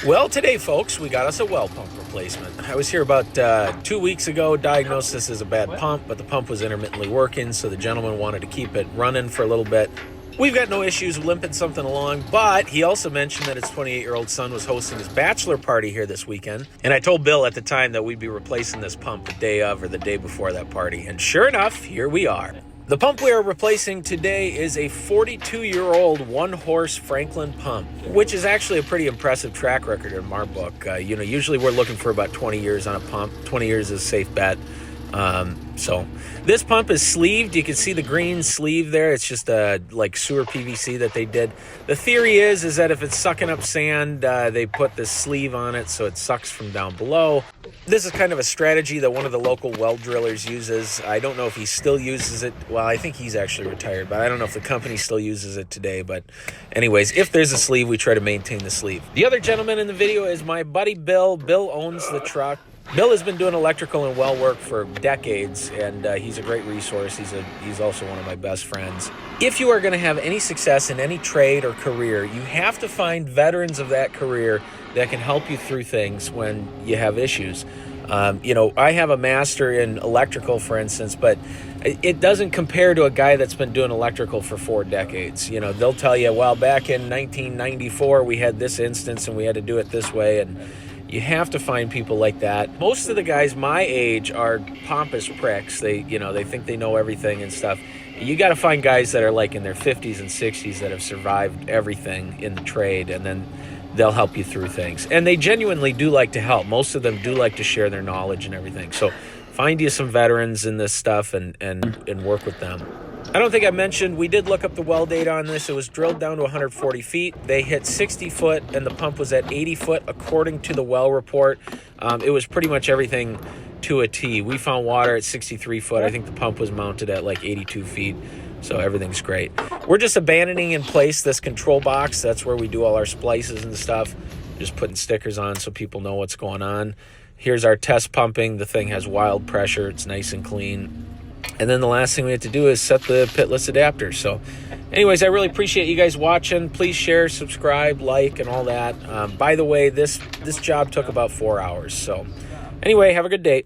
Well, today, folks, we got us a well pump replacement. I was here about 2 weeks ago, diagnosed this as a bad pump, but the pump was intermittently working, so the gentleman wanted to keep it running for a little bit. We've got no issues limping something along, but he also mentioned that his 28-year-old son was hosting his bachelor party here this weekend, and I told Bill at the time that we'd be replacing this pump the day of or the day before that party, and sure enough, here we are. The pump we are replacing today is a 42-year-old one-horse Franklin pump, which is actually a pretty impressive track record in our book. Usually we're looking for about 20 years on a pump. 20 years is a safe bet. So this pump is sleeved. You can see the green sleeve there. It's just like sewer PVC that they did. The theory is that if it's sucking up sand, they put this sleeve on it so it sucks from down below. This is kind of a strategy that one of the local well drillers uses. I don't know if he still uses it. Well, I think he's actually retired, but I don't know if the company still uses it today. But anyways, if there's a sleeve, we try to maintain the sleeve. The other gentleman in the video is my buddy Bill. Bill owns the truck. Bill has been doing electrical and well work for decades, and he's a great resource. He's also one of my best friends. If you are going to have any success in any trade or career, you have to find veterans of that career that can help you through things when you have issues. I have a master in electrical, for instance, but it doesn't compare to a guy that's been doing electrical for 4 decades. They'll tell you, well, back in 1994, we had this instance and we had to do it this way, and you have to find people like that. Most of the guys my age are pompous pricks. They think they know everything and stuff. You got to find guys that are like in their 50s and 60s that have survived everything in the trade, and then they'll help you through things. And they genuinely do like to help. Most of them do like to share their knowledge and everything. So find you some veterans in this stuff and work with them. I don't think I mentioned, we did look up the well data on this. It was drilled down to 140 feet. They hit 60 foot and the pump was at 80 foot according to the well report. It was pretty much everything to a T. We found water at 63 foot. I think the pump was mounted at like 82 feet. So everything's great. We're just abandoning in place this control box. That's where we do all our splices and stuff. Just putting stickers on so people know what's going on. Here's our test pumping. The thing has wild pressure. It's nice and clean. And then the last thing we have to do is set the pitless adapter. So anyways, I really appreciate you guys watching. Please share, subscribe, like, and all that. By the way, this job took about 4 hours. So anyway, have a good day.